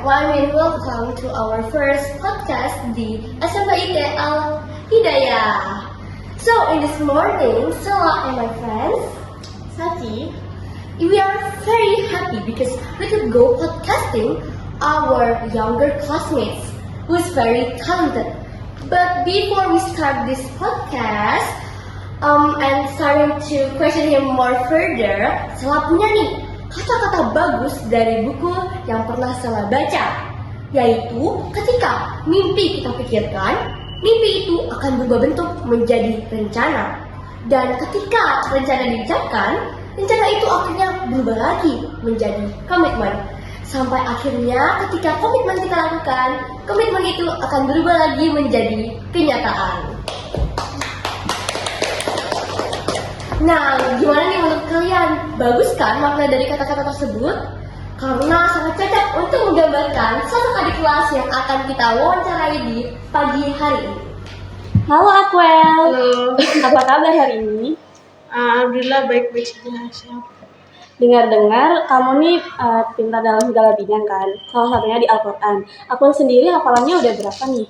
welcome to our first podcast di SMPIT Al Hidayah. So in this morning, Sela and my friends, Sachi, we are very happy because we could go podcasting our younger classmates who is very talented. But before we start this podcast, and starting to question him more further, Sela punya nih kata-kata bagus dari buku yang pernah Sela baca, yaitu ketika mimpi kita pikirkan, mimpi itu akan berubah bentuk menjadi rencana. Dan ketika rencana diucapkan, rencana itu akhirnya berubah lagi menjadi komitmen. Sampai akhirnya ketika komitmen kita lakukan, komitmen itu akan berubah lagi menjadi kenyataan. Nah, gimana nih menurut kalian? Bagus kan makna dari kata-kata tersebut? Karena sangat cocok untuk menggambarkan sosok adik kelas yang akan kita wawancarai di pagi hari ini. Halo Akwel. Halo. Apa kabar hari ini? Alhamdulillah baik-baik saja. Siap. Dengar-dengar kamu nih pintar dalam segala bidang kan? Salah satunya di Al-Quran. Akwel sendiri hafalannya udah berapa nih?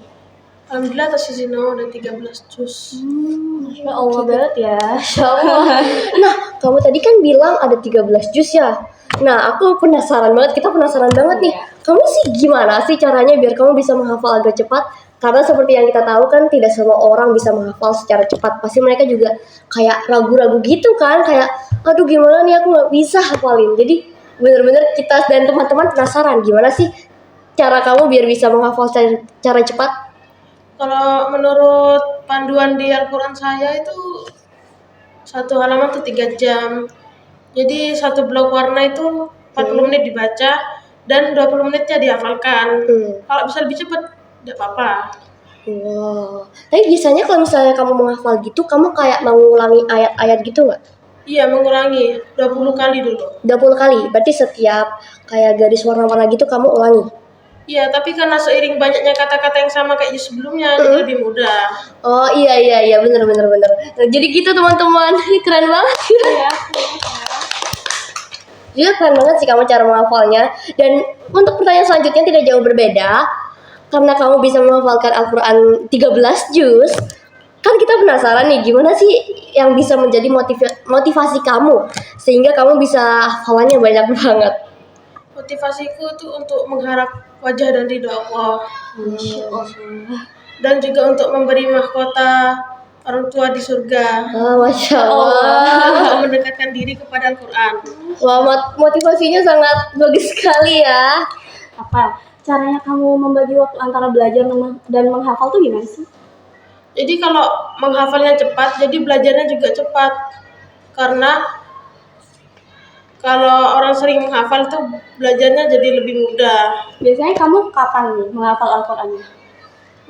Alhamdulillah atas izin Allah udah 13 juz. Masya Allah banget ya. Masya Allah. Nah, kamu tadi kan bilang ada 13 juz ya. Nah, aku penasaran banget, kita penasaran banget nih. Kamu sih gimana sih caranya biar kamu bisa menghafal agak cepat? Karena seperti yang kita tahu kan tidak semua orang bisa menghafal secara cepat. Pasti mereka juga kayak ragu-ragu gitu kan. Kayak, aduh gimana nih aku gak bisa hafalin. Jadi bener-bener kita dan teman-teman penasaran gimana sih cara kamu biar bisa menghafal secara cepat? Kalau menurut panduan di Al-Quran saya itu satu halaman tuh 3 jam. Jadi satu blok warna itu 40 menit dibaca dan 20 menitnya dihafalkan. Kalau bisa lebih cepat, tidak apa-apa. Wow. Tapi biasanya kalau misalnya kamu menghafal gitu, kamu kayak mengulangi ayat-ayat gitu nggak? Iya, mengulangi 20 kali dulu. 20 kali, berarti setiap kayak garis warna-warna gitu kamu ulangi? Iya, tapi karena seiring banyaknya kata-kata yang sama kayak sebelumnya, jadi lebih mudah. Oh iya, bener. Nah, jadi gitu teman-teman, keren banget ya. Iya keren banget sih kamu cara menghafalnya. Dan untuk pertanyaan selanjutnya tidak jauh berbeda. Karena kamu bisa menghafalkan Al-Quran 13 juz, kan kita penasaran nih gimana sih yang bisa menjadi motivasi kamu sehingga kamu bisa hafalannya banyak banget. Motivasiku itu untuk mengharap wajah dan ridho Allah. Dan juga untuk memberi mahkota orang tua di surga. Masya Allah. Untuk mendekatkan diri kepada Al-Quran. Wah, motivasinya sangat bagus sekali ya. Apa? Caranya kamu membagi waktu antara belajar dan menghafal tuh gimana sih? Jadi kalau menghafalnya cepat, jadi belajarnya juga cepat. Karena kalau orang sering menghafal tuh belajarnya jadi lebih mudah. Biasanya kamu kapan nih menghafal Al-Qurannya?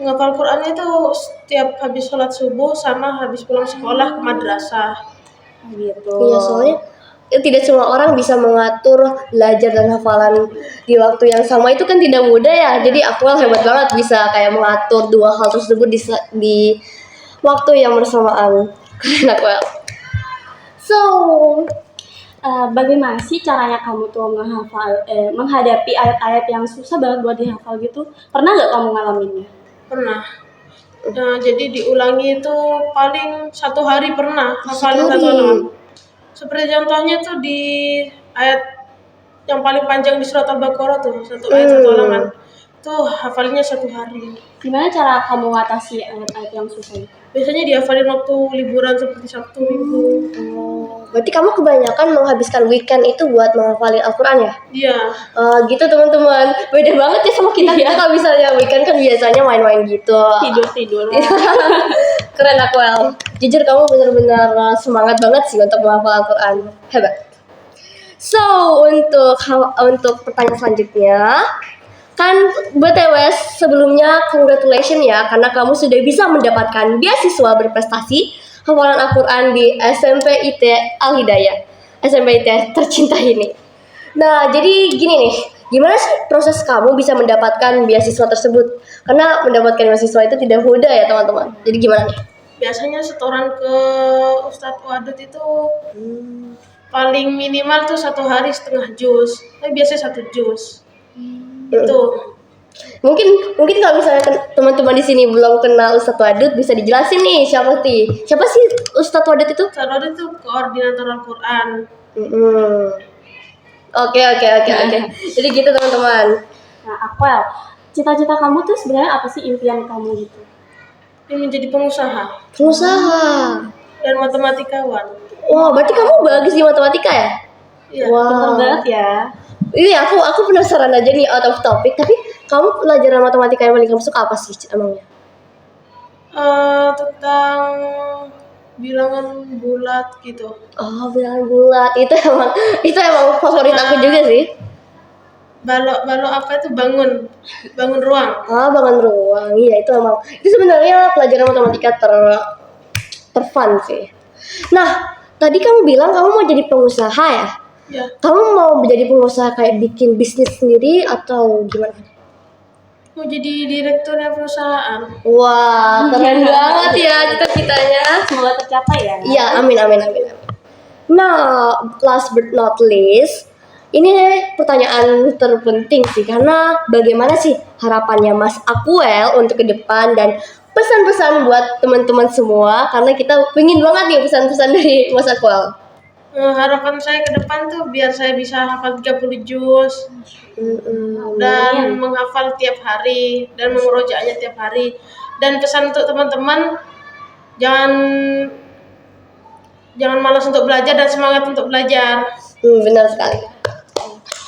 Menghafal Quran itu setiap habis sholat subuh sama habis pulang sekolah ke madrasah. Gitu. Iya, soalnya tidak semua orang bisa mengatur belajar dan hafalan di waktu yang sama, itu kan tidak mudah ya. Jadi Akwel hebat banget bisa kayak mengatur dua hal tersebut di waktu yang bersamaan. Keren Akwel. So, bagaimana sih caranya kamu tuh menghadapi ayat-ayat yang susah banget buat dihafal gitu? Pernah nggak kamu ngalaminnya? Pernah. Nah, jadi diulangi itu paling 1 hari pernah hafalin 1 halaman. Seperti contohnya tuh di ayat yang paling panjang di surat Al-Baqarah tuh, 1 ayat 1 halaman. Tuh hafalinnya 1 hari. Gimana cara kamu mengatasi ayat-ayat yang susah? Biasanya dihafalin waktu liburan seperti Sabtu Minggu. Berarti kamu kebanyakan menghabiskan weekend itu buat menghafalin Al-Quran ya? Iya. Gitu teman-teman. Beda banget ya sama kita. Kita kalau misalnya weekend kan biasanya main-main gitu. Tidur. Keren Akwel. Jujur kamu benar-benar semangat banget sih untuk menghafal Al-Quran. Hebat. So, untuk pertanyaan selanjutnya, kan BTW sebelumnya congratulations ya karena kamu sudah bisa mendapatkan beasiswa berprestasi hafalan Al-Quran di SMPIT Al Hidayah, SMPIT tercinta ini. Nah, jadi gini nih, gimana sih proses kamu bisa mendapatkan beasiswa tersebut? Karena mendapatkan beasiswa itu tidak mudah ya teman-teman. Jadi gimana nih? Biasanya setoran ke Ustadz Wadud itu paling minimal tuh 1 hari setengah juz. Tapi biasanya 1 juz. Itu. Mungkin kalau misalnya teman-teman di sini belum kenal Ustadz Wadud, bisa dijelasin nih siapa sih Ustadz Wadud itu? Saudara itu koordinator Al-Quran. Oke. Jadi gitu teman-teman. Nah, Akwel, cita-cita kamu tuh sebenarnya apa sih, impian kamu gitu? Ini menjadi pengusaha dan matematikawan. Wah, berarti kamu bagus di matematika ya? Iya. Pintar Wow. banget ya. Iya, aku penasaran aja nih, out of topic. Tapi kamu pelajaran matematika yang paling kamu suka apa sih emangnya? Tentang bilangan bulat gitu. Oh, bilangan bulat. Itu emang favorit aku juga sih. Balok apa itu bangun ruang. Bangun ruang. Iya, itu sebenarnya pelajaran matematika terfun sih. Nah, tadi kamu bilang kamu mau jadi pengusaha ya? Ya. Kamu mau menjadi pengusaha kayak bikin bisnis sendiri atau gimana? Mau jadi direkturnya perusahaan. Wah, keren banget ya cita-citanya. Semoga tercapai ya. Iya, amin. Nah, last but not least, ini pertanyaan terpenting sih, karena bagaimana sih harapannya Mas Akwel untuk ke depan dan pesan-pesan buat teman-teman semua, karena kita pengen banget nih pesan-pesan dari Mas Akwel. Harapan saya ke depan tuh biar saya bisa hafal 30 juz dan menghafal tiap hari dan mengerojaknya tiap hari. Dan pesan untuk teman-teman, jangan malas untuk belajar dan semangat untuk belajar. Benar sekali.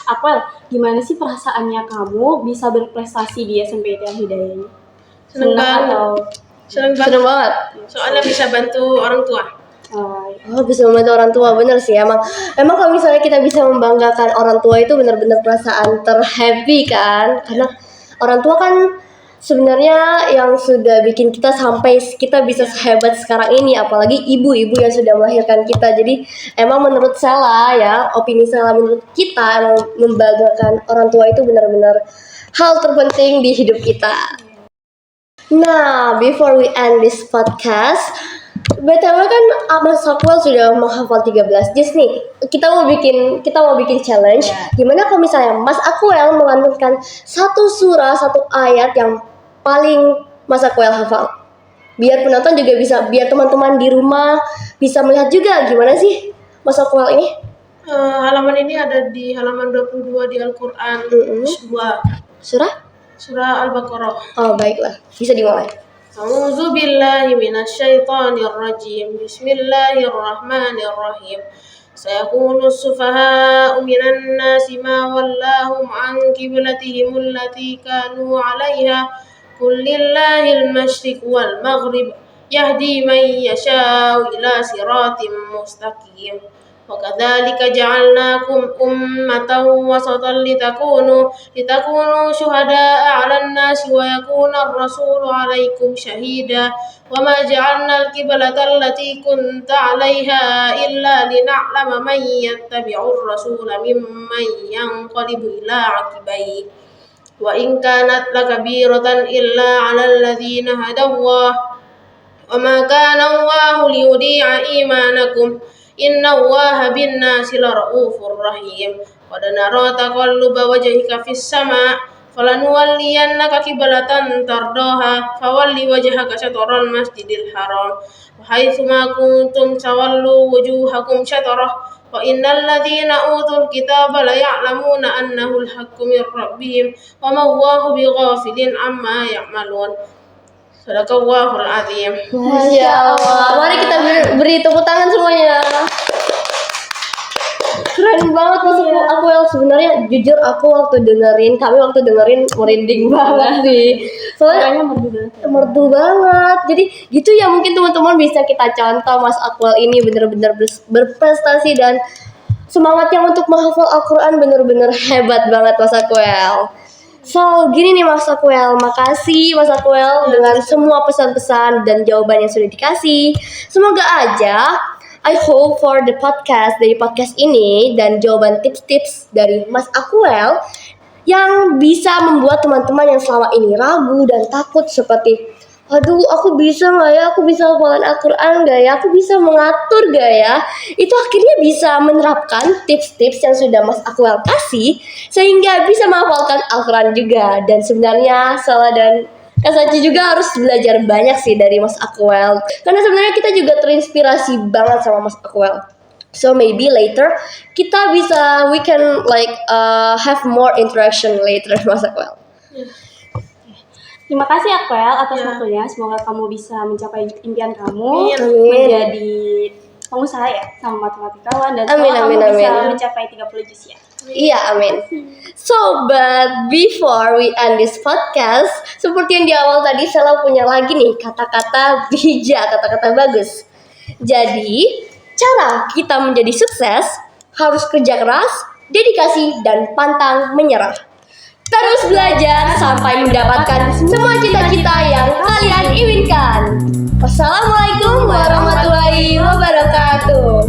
Akwel, gimana sih perasaannya kamu bisa berprestasi di SMP Al Hidayah ini? Seneng banget. Seneng banget. Soalnya bisa bantu orang tua. Bisa membantu orang tua, bener sih. Emang kalau misalnya kita bisa membanggakan orang tua itu benar-benar perasaan terhappy kan, karena orang tua kan sebenarnya yang sudah bikin kita sampai kita bisa sehebat sekarang ini, apalagi ibu-ibu yang sudah melahirkan kita. Jadi emang menurut Sela ya, opini Sela, menurut kita emang membanggakan orang tua itu benar-benar hal terpenting di hidup kita. Nah, before we end this podcast, BTW kan Mas Akwel sudah menghafal 13 juz nih. Kita mau bikin challenge. Gimana kalau misalnya Mas Akwel melantunkan satu surah, satu ayat yang paling Mas Akwel hafal. Biar penonton juga biar teman-teman di rumah bisa melihat juga gimana sih Mas Akwel ini. Halaman ini ada di halaman 22 di Al-Quran. Surah Al-Baqarah. Oh, baiklah. Bisa dimulai. A'udzu billahi minasyaitonir rajim. Bismillahirrahmanirrahim. Sayaqulu as-sufaha'u minan nasi ma wallahum 'an qiblatihim allati kanu 'alaiha. Qul lillahil masyriq wal maghrib yahdi man yasha'u ila siratim mustaqim. وَكَذَلِكَ جَعَلْنَاكُمْ أُمَّةً وَسَطًا لِتَكُونُوا شُهَدَاءَ عَلَى النَّاسِ وَيَكُونَ الرَّسُولُ عَلَيْكُمْ شَهِيدًا وَمَا جَعَلْنَا الْقِبْلَةَ الَّتِي كُنْتَ عَلَيْهَا إِلَّا لِنَعْلَمَ مَن يَتَّبِعُ الرَّسُولَ مِمَّن يَنقَلِبُ إِلَى عَقِبَيْهِ وَإِنْ كَانَتْ لَكَبِيرَةً إِلَّا عَلَى الَّذِينَ هَدَى اللَّهُ وَمَا كَانَ اللَّهُ لِيُضِيعَ إِيمَانَكُمْ إِنَّ اللَّهَ بِالنَّاسِ لَرَءُوفٌ رَحِيمٌ قَدْ نَرَى تَقَلُّبَ وَجْهِكَ فِي السَّمَاءِ فَلَنُوَلِّيَنَّكَ قِبْلَةً تَرْضَاهَا فَوَلِّ وَجْهَكَ شَطْرَ المسجد الحرام وحيث ما كنتم فولوا وجوهكم شطرة وإن الذين أوتوا الكتاب ليعلمون أنه الحق من ربهم وما الله بغافل عما يعملون. Sadaqallahul azim. Masya Allah. Mari kita beri tepuk tangan semuanya. Keren banget Mas Akwel. Sebenarnya jujur kami waktu dengerin merinding banget sih. Soalnya merdu banget. Jadi gitu ya, mungkin teman-teman bisa kita contoh Mas Akwel ini benar-benar berprestasi dan semangatnya untuk menghafal Al-Quran benar-benar hebat banget Mas Akwel. So, gini nih Mas Akwel, makasih Mas Akwel dengan semua pesan-pesan dan jawaban yang sudah dikasih. Semoga aja, I hope for the podcast ini dan jawaban tips-tips dari Mas Akwel yang bisa membuat teman-teman yang selama ini ragu dan takut seperti aduh aku bisa nggak ya, aku bisa hafalan Al-Quran nggak ya, aku bisa mengatur nggak ya. Itu akhirnya bisa menerapkan tips-tips yang sudah Mas Akwel kasih, sehingga bisa menghafalkan Al-Quran juga. Dan sebenarnya Salah dan Kak Saci juga harus belajar banyak sih dari Mas Akwel, karena sebenarnya kita juga terinspirasi banget sama Mas Akwel. So maybe later we can like have more interaction later Mas Akwel. Terima kasih Akwel atas Ya. waktunya. Semoga kamu bisa mencapai impian kamu Amin. menjadi pengusaha ya sama matematikawan, dan Amin, semoga amin, kamu bisa amin. mencapai 30 juz ya. Iya, amin. So, but before we end this podcast, seperti yang di awal tadi, Sela punya lagi nih kata-kata bijak, kata-kata bagus. Jadi, cara kita menjadi sukses harus kerja keras, dedikasi, dan pantang menyerah. Terus belajar sampai mendapatkan semua cita-cita yang kalian inginkan. Wassalamualaikum warahmatullahi wabarakatuh.